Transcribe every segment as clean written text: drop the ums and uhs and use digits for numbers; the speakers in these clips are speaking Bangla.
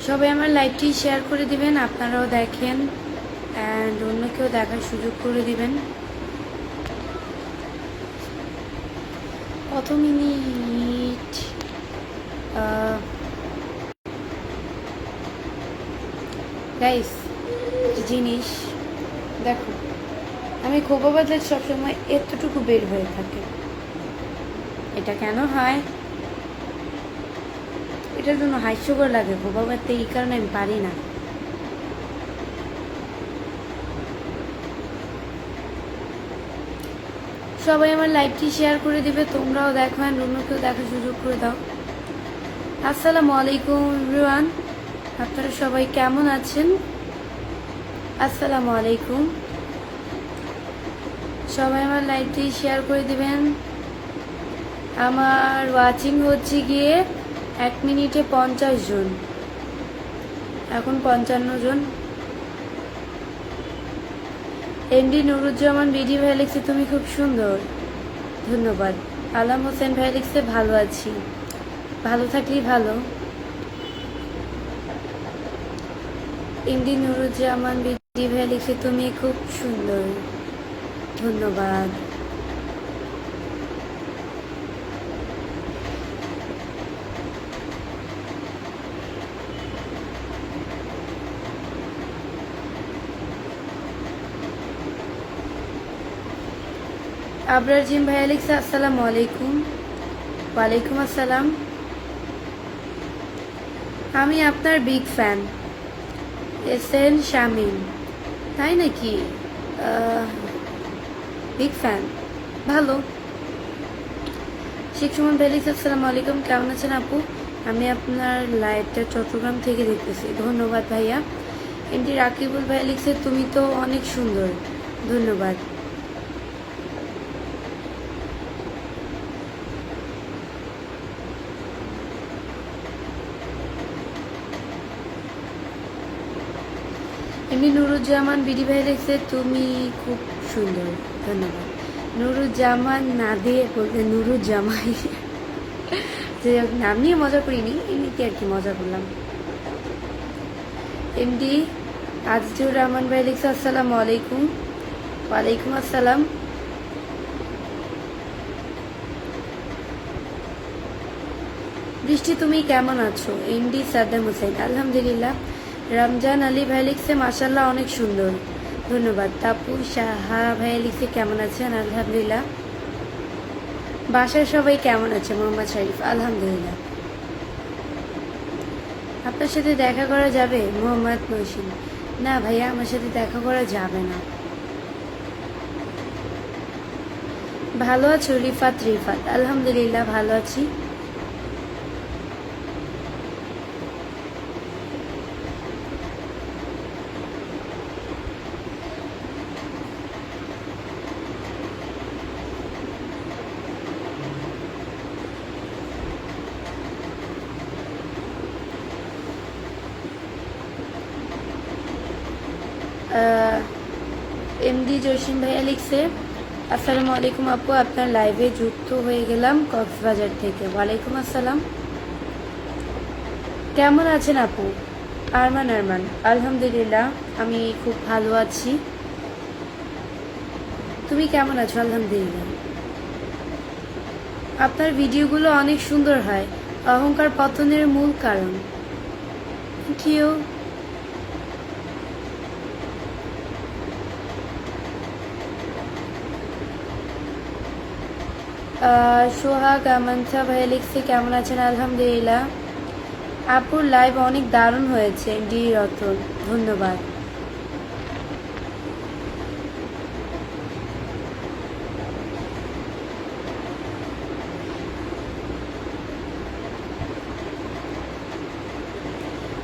সবাই আমার লাইভটি শেয়ার করে দিবেন, আপনারাও দেখেন অ্যান্ড অন্যকেও দেখার সুযোগ করে দিবেন। কত মিনিট? গাইস, জিনিস দেখো, আমি খোপা বাদলে সবসময় এতটুকু বের হয়ে থাকে। এটা কেন হয়? এটার জন্য হাস্যকর লাগে খোপা বাদতে, এই কারণে আমি পারি না। সবাই আমার লাইভটি শেয়ার করে দিবে, তোমরাও দেখো অ্যান্ড অন্যকেও দেখার সুযোগ করে দাও। আসসালামু আলাইকুম এভরিওয়ান, আপনারা সবাই কেমন আছেন? আসসালামু আলাইকুম। সবাই আমার লাইভটি শেয়ার করে দিবেন। আমার ওয়াচিং হচ্ছে গিয়ে 1 মিনিটে 50 জন, এখন 55 জন। এমডি নুরুজ্জামান বিডি ভাই লিখছে তুমি খুব সুন্দর, ধন্যবাদ। আলম হোসেন ভাই লিখছে ভালো আছি, ভালো থাকলেই ভালো। এমডি নুরুজ্জামান বিডি ভাই লিখছে তুমি খুব সুন্দর, ধন্যবাদ। আবরার জিম ভাইয়া লিখছে আসসালামু আলাইকুম। ওয়ালাইকুম আসসালাম। আমি আপনার বিগ ফ্যান, এসএন শামিম। তাই নাকি? বিগ ফ্যান, ভালো। শেখ সুমন ভাই লিখছে আসসালামু আলাইকুম, কেমন আছেন আপু? আমি আপনার লাইভটা চট্টগ্রাম থেকে দেখতেছি, ধন্যবাদ ভাইয়া। এমডি রাকিবুল ভাই লিখছে তুমি তো অনেক সুন্দর, ধন্যবাদ। এমনি নুরুজ্জামান বিডি ভাই লিখছে তুমি খুব সুন্দর, ধন্যবাদ। নুরুজ্জামান না দিয়ে বলতে নুরুজ্জামাই, যে নাম নিয়ে মজা করিনি, এমনিতে আর কি মজা করলাম। এমডি আজিজুর রহমান ভাই লিখছে আসসালামু আলাইকুম। ওয়ালাইকুম আসসালাম। বৃষ্টি তুমি কেমন আছো? এমডি সাদ্দাম হোসেন আলহামদুলিল্লাহ। রমজান আলী ভাই লিখছে মাশাল্লাহ অনেক সুন্দর, ধন্যবাদ। তাপু সাহা ভাই লিখছে কেমন আছেন? আলহামদুলিল্লাহ। বাসার সবাই কেমন আছে? মোহাম্মদ শরীফ আলহামদুলিল্লাহ। আপনার সাথে দেখা করা যাবে? মোহাম্মদ মহসিন না ভাইয়া, আমার সাথে দেখা করা যাবে না। ভালো আছো? রিফাত আলহামদুলিল্লাহ ভালো আছি। এমডি জসিম ভাইয়া লিখছে আসসালামু আলাইকুম আপু, আপনার লাইভে যুক্ত হয়ে গেলাম কক্সবাজার থেকে। ওয়ালাইকুম আসসালাম। কেমন আছেন আপু? আরমান আলহামদুলিল্লাহ আমি খুব ভালো আছি। তুমি কেমন আছো? আলহামদুলিল্লাহ। আপনার ভিডিওগুলো অনেক সুন্দর হয়, অহংকার পতনের মূল কারণ। Thank you. সোহাগ আমানসা ভাইয়া লিখছে কেমন আছেন? আলহামদুলিল্লাহ। আপুর লাইভ অনেক দারুণ হয়েছে, ডি রতন ধন্যবাদ।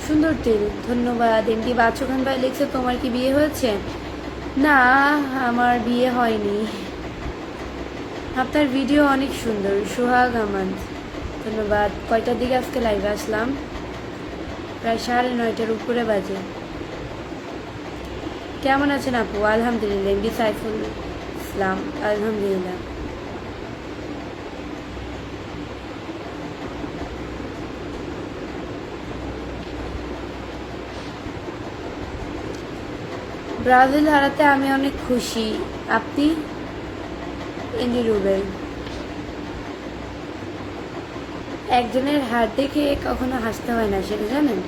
সুন্দর তেল, ধন্যবাদ। এমডি বাচ্চু খান ভাই লিখছে তোমার কি বিয়ে হয়েছে? না, আমার বিয়ে হয়নি। আপনার ভিডিও অনেক সুন্দর। সোহাগ আমান ধন্যবাদ। কয়টার দিকে আজকে লাইভে আসলাম? প্রায় 9:30 উপরে বাজে। কেমন আছেন আপু? আলহামদুলিল্লাহ। এমডি সাইফুল ইসলাম আলহামদুলিল্লাহ। ব্রাজিল হারাতে আমি অনেক খুশি। আপনি? এন্ডি রুবেল। একজনের হার দেখে কখনো হাসতে হয় না, সেটা জানেন?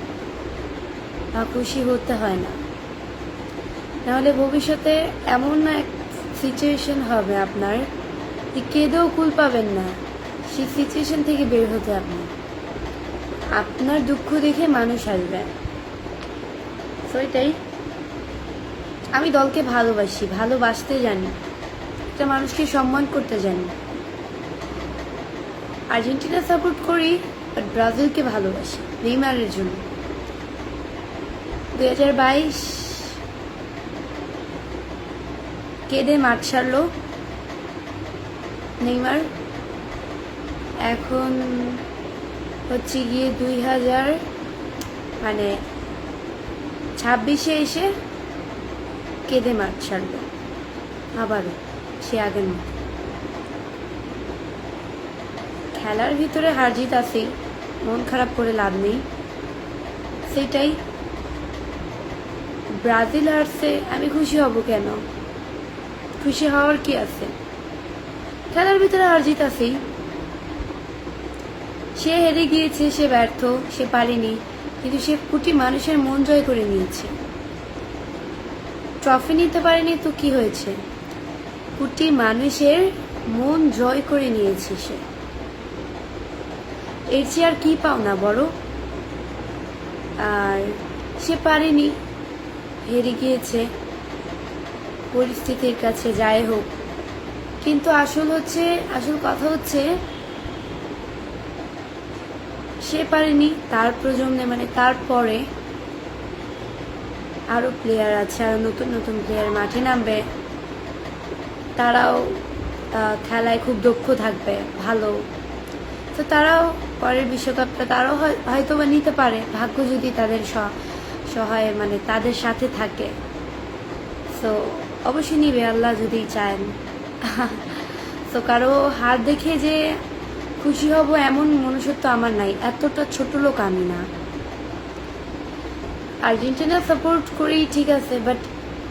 বা খুশি হতে হয় না, নাহলে ভবিষ্যতে এমন এক সিচুয়েশন হবে আপনার যে কেঁদেও কুল পাবেন না। সেই সিচুয়েশন থেকে বের হতে আপনি, আপনার দুঃখ দেখে মানুষ আসবে। তো এটাই, আমি দলকে ভালোবাসি, ভালোবাসতে জানি, একটা মানুষকে সম্মান করতে জানি। আর্জেন্টিনা সাপোর্ট করি, বাট ব্রাজিলকে ভালোবাসি নেইমারের জন্য। 2022 কেঁদে মাঠ ছাড়লো নেইমার। এখন হচ্ছে গিয়ে 2026 এসে কেঁদে মাঠ ছাড়লো আবারও সে আগের মতো। খেলার ভিতরে হার জিত আছেই, মন খারাপ করে লাভ নেই। সেটাই, ব্রাজিল হারছে, আমি খুশি হব কেন? খুশি হওয়ার কি আছে? খেলার ভিতরে হার জিত আছেই। সে হেরে গিয়েছে, সে ব্যর্থ, সে পারেনি, কিন্তু সে কোটি মানুষের মন জয় করে নিয়েছে। ট্রফি নিতে পারেনি তো কি হয়েছে? কোটি মানুষের মন জয় করে নিয়েছে সে। এর চেয়ে আর কি পাও না বড়? আর সে পারেনি, হেরে গিয়েছে পরিস্থিতির কাছে, যাই হোক। কিন্তু আসল কথা হচ্ছে সে পারেনি, তার প্রজন্মে মানে তারপরে আরো প্লেয়ার আছে, আরো নতুন নতুন প্লেয়ার মাঠে নামবে, তারাও খেলায় খুব দক্ষ থাকবে, ভালো। তো তারাও পরের বিশ্বকাপটা তারাও হয়তো বা নিতে পারে, ভাগ্য যদি তাদের সহায় মানে তাদের সাথে থাকে। তো অবশ্যই নিবে আল্লাহ যদি চান। তো কারো হার দেখে যে খুশি হব এমন মনুষ্যত্ব আমার নাই, এতটা ছোট লোক আমি না। আর্জেন্টিনা সাপোর্ট করি ঠিক আছে, বাট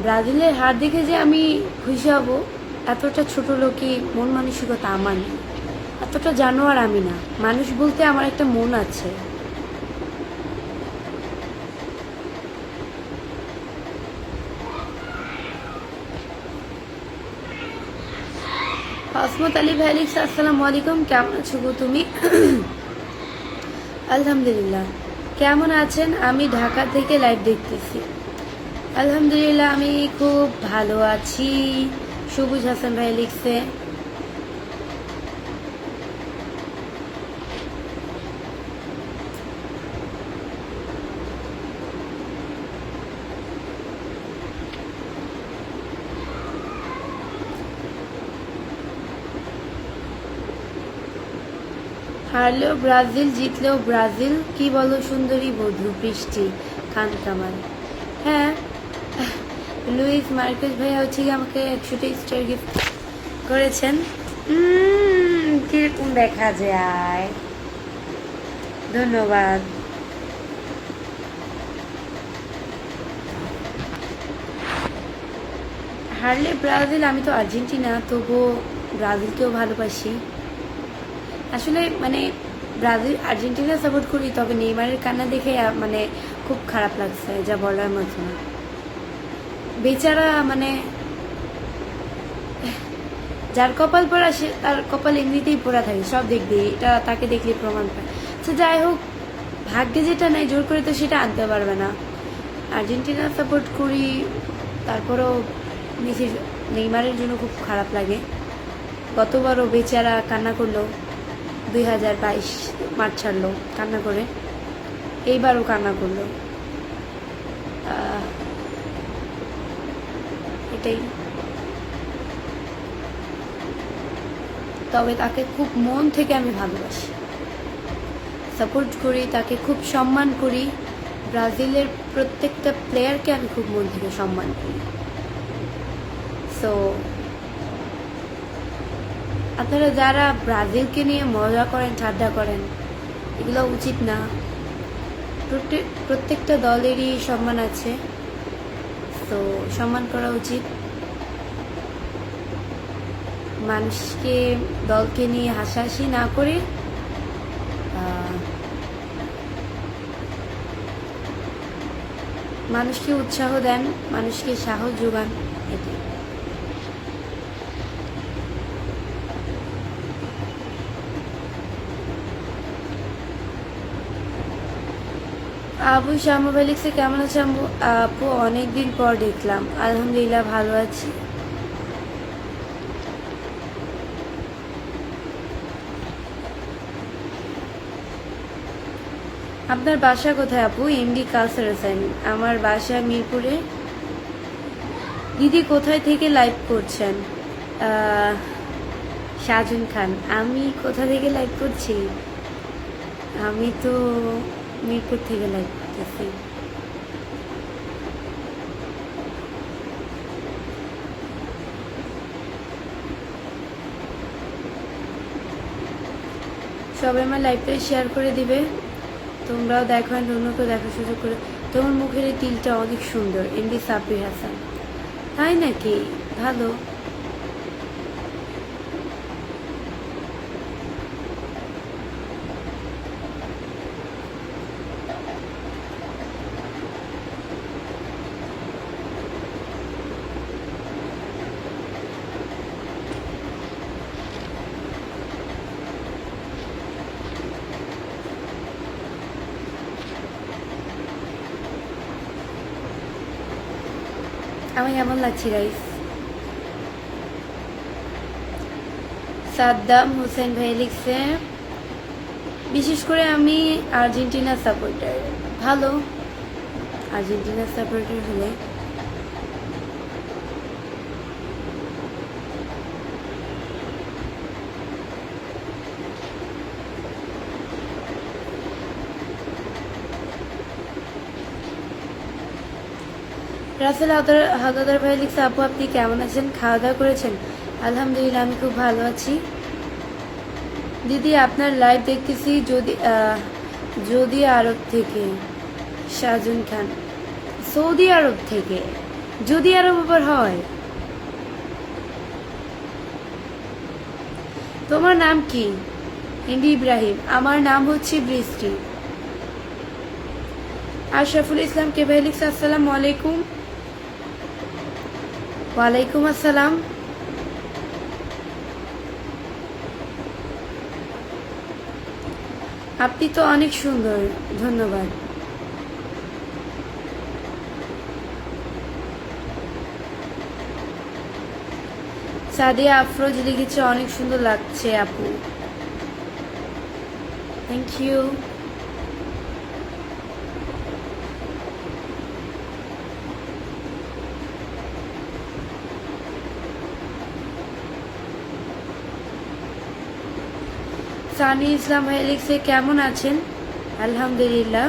ব্রাজিলের হার দেখে যে আমি খুশি হব এতটা ছোট লোকই মন মানসিকতা আমার নেই, এতটা জানোয়ার আমি না। মানুষ বলতে আমার একটা মন আছে। হসমত আলী ভাই লিখছে, আসসালামু আলাইকুম, কেমন আছো গো তুমি? আলহামদুলিল্লাহ। কেমন আছেন? আমি ঢাকা থেকে লাইভ দেখতেছি। আলহামদুলিল্লাহ, আমি খুব ভালো আছি। সবুজ হাসান ভাই লিখছে, হারলেও ব্রাজিল, জিতলেও ব্রাজিল। কি বলো সুন্দরী বধূ বৃষ্টি খান কামাল? হ্যাঁ, লুইস মার্কেস ভাইয়া হচ্ছে আমাকে 100টা স্টার গিফট করেছেন। কিরকম দেখা যায়, ধন্যবাদ। হারলে ব্রাজিল, আমি তো আর্জেন্টিনা, তবুও ব্রাজিলকেও ভালোবাসি। আসলে মানে ব্রাজিল আর্জেন্টিনা সাপোর্ট করি, তবে নেইমারের কান্না দেখে মানে খুব খারাপ লাগছে, যা বলার মতো না। বেচারা মানে যার কপাল পড়া সে তার কপাল এমনিতেই পড়া থাকে, সব দেখবে, এটা তাকে দেখলে প্রমাণ পায়। তো যাই হোক, ভাগ্যে যেটা নেই জোর করে তো সেটা আনতে পারবে না। আর্জেন্টিনা সাপোর্ট করি, তারপরেও মেসির নেইমারের জন্য খুব খারাপ লাগে। গতবারও বেচারা কান্না করলো, 2022 মাঠ ছাড়লো কান্না করে, এইবারও কান্না করলো। এটাই। তবে তাকে খুব মন থেকে আমি ভালোবাসি, সাপোর্ট করি, তাকে খুব সম্মান করি। ব্রাজিলের প্রত্যেকটা প্লেয়ারকে আমি খুব মন থেকে সম্মান করি। সো আপনারা যারা ব্রাজিলকে নিয়ে মজা করেন, ঠাট্টা করেন, এগুলো উচিত না। প্রত্যেকটা দলেরই সম্মান আছে। তো সম্মান করা উচিত। মানুষকে দলকে নিয়ে হাসাহাসি না করে মানুষকে উৎসাহ দেন, মানুষকে সাহস যোগান, এটি। আবু শামু লিখছে কেমন আছে আপু? অনেকদিন পর দেখলাম। আলহামদুলিল্লাহ ভালো আছি। আপনার বাসা কোথায় আপু? MD culture assignment. আমার বাসা মিরপুরে। দিদি কোথায় থেকে লাইভ করছেন? শাহজান খান। আমি কোথা থেকে লাইভ করছি? আমি তো মিরপুর থেকে লাইভ করতেছি। সবাই আমার লাইভটা শেয়ার করে দিবে, তোমরাও দেখো, অন্যকেও দেখো সুযোগ করে। তোমার মুখের এই তিলটা অনেক সুন্দর। এমডি সাব্বির হাসান। তাই নাকি? ভালো। আমি কেমন লাগছি গাইস? সাদ্দাম হোসেন ভাই লিখছে বিশেষ করে আমি আর্জেন্টিনা সাপোর্টার। ভালো, আর্জেন্টিনা সাপোর্টার হলে রাসেল হাদাদার ভাই লিখছে আপু আপনি কেমন আছেন? খাওয়া দাওয়া করেছেন? আলহামদুলিল্লাহ আমি খুব ভালো আছি। দিদি আপনার লাইভ দেখতেছি যদি আরব থেকে। শাহজান খান। সৌদি আরব থেকে? যদি আরব আবার হয়? তোমার নাম কি? এমডি ইব্রাহিম। আমার নাম হচ্ছে বৃষ্টি। আশরাফুল ইসলাম কে ভাই লিখছে আসসালামু আলাইকুম। ওয়ালাইকুম আসসালাম। আপনি তো অনেক সুন্দর, ধন্যবাদ। সাদিয়া আফরোজ লিখেছে অনেক সুন্দর লাগছে আপু। Thank you. সানি ইসলাম ভাই লিখছে কেমন আছেন? আলহামদুলিল্লাহ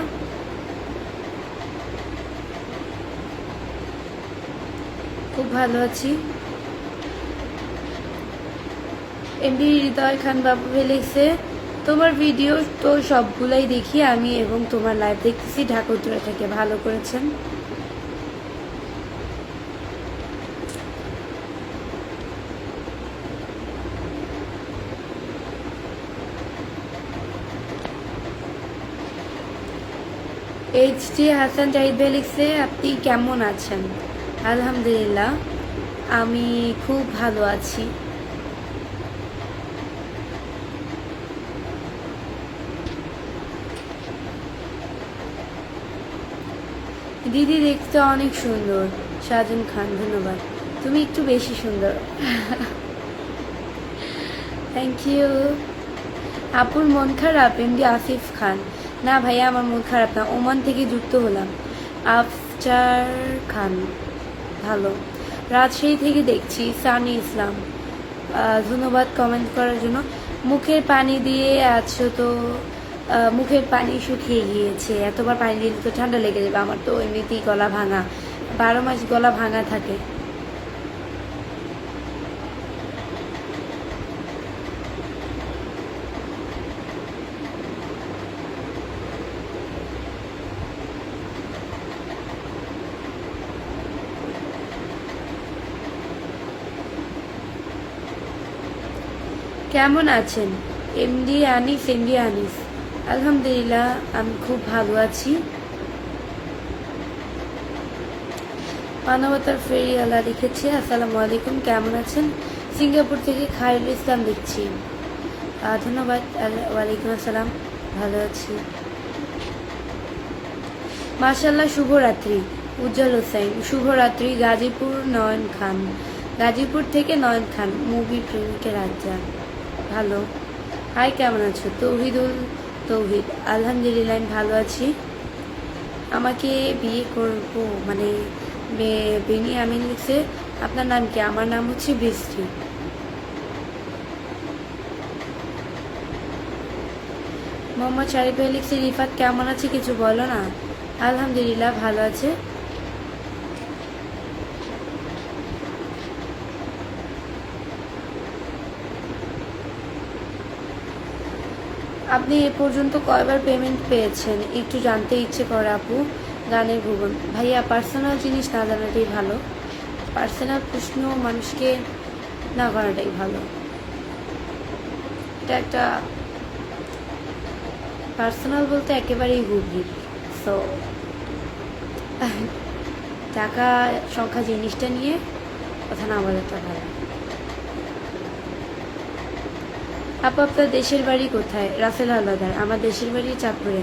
খুব ভালো আছি। এমডি হৃদয় খান বাবু ভাই লিখছে তোমার ভিডিও তো সবগুলাই দেখি আমি এবং তোমার লাইভ দেখতেছি ঢাকা উত্তরা থেকে। ভালো করেছেন। এইচডি হাসান জাহিদ ভাই লিখছে আপনি কেমন আছেন? আলহামদুলিল্লাহ আমি খুব ভালো আছি। দিদি দেখতে অনেক সুন্দর। শাহজান খান ধন্যবাদ, তুমি একটু বেশি সুন্দর। Thank you. আপুর মন খারাপ? এমডি আসিফ খান। না ভাইয়া আমার মন খারাপ না, ওমান থেকে যুক্ত হলাম। আফজার খান ভালো। রাজশাহী থেকে দেখছি। সানি ইসলাম ধন্যবাদ কমেন্ট করার জন্য। মুখের পানি দিয়ে আছো তো? মুখের পানি শুকিয়ে গিয়েছে, এতবার পানি দিলে তো ঠান্ডা লেগে যাবে। আমার তো এমনিতেই গলা ভাঙা, 12 মাস গলা ভাঙা থাকে। কেমন আছেন? এমডি আনিস, আলহামদুলিল্লাহ আমি খুব ভালো আছি। মানবতার ফেরিওয়ালা লিখেছে, আসসালামু আলাইকুম, কেমন আছেন? সিঙ্গাপুর থেকে খায়রুল ইসলাম লিখছি। ধন্যবাদ। ওয়ালাইকুম আসসালাম, ভালো আছি মাশাআল্লাহ। শুভরাত্রি। উজ্জ্বল হোসেন, শুভরাত্রি। গাজীপুর থেকে নয়ন খান, মুভি প্রেমিকের রাজা, ভালো। হাই, কেমন আছো? তৌহিদ, আলহামদুলিল্লাহ আমি ভালো আছি। আমাকে বিয়ে করব মানে বেনি আমিন লিখছে, আপনার নাম কি? আমার নাম হচ্ছে বৃষ্টি। মোহাম্মদ শারিফ ভাই লিখছে, রিফাত কেমন আছে, কিছু বলো না। আলহামদুলিল্লাহ ভালো আছে। আপনি এ পর্যন্ত কয়বার পেমেন্ট পেয়েছেন একটু জানতে ইচ্ছে করে আপু। গানের ভুবন, ভাইয়া পার্সোনাল জিনিস না জানাটাই ভালো, পার্সোনাল প্রশ্ন মানুষকে না করাটাই ভালো। এটা একটা পার্সোনাল বলতে একেবারেই গভীর। সো টাকা সংখ্যা জিনিসটা নিয়ে কথা না বলাটা ভালো। আপু আপনার দেশের বাড়ি কোথায়? রাসেল হাওলাদার, আমার দেশের বাড়ি চাঁদপুরে।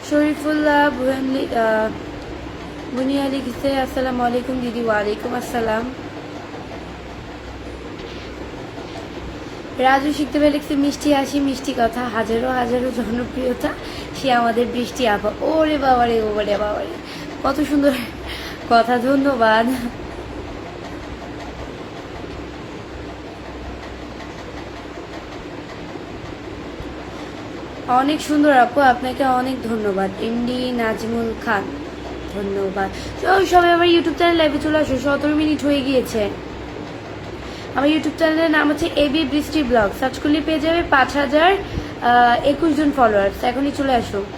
শরীফুল্লাহ বুনিয়া লিখছে, আসসালামু আলাইকুম দিদি। ওয়ালাইকুম আসসালাম। রাজু শিখতে পেরে লিখছে, মিষ্টি হাসি মিষ্টি কথা, হাজারো হাজারো জনপ্রিয়তা, সে আমাদের বৃষ্টি আভা। ওরে বাবারে, ওরে বাবারে, কত সুন্দর কথা, ধন্যবাদ। অনেক সুন্দর আপু, আপনাকে অনেক ধন্যবাদ। এমডি নাজমুল খান, ধন্যবাদ। সবাই আমার ইউটিউব চ্যানেল লাইভে চলে আসো, 17 মিনিট হয়ে গিয়েছে। আমার ইউটিউব চ্যানেলের নাম হচ্ছে এবি বৃষ্টি ব্লগ, সার্চ করলে পেয়ে যাবে 5021 জন ফলোয়ার্স। এখনই চলে আসো।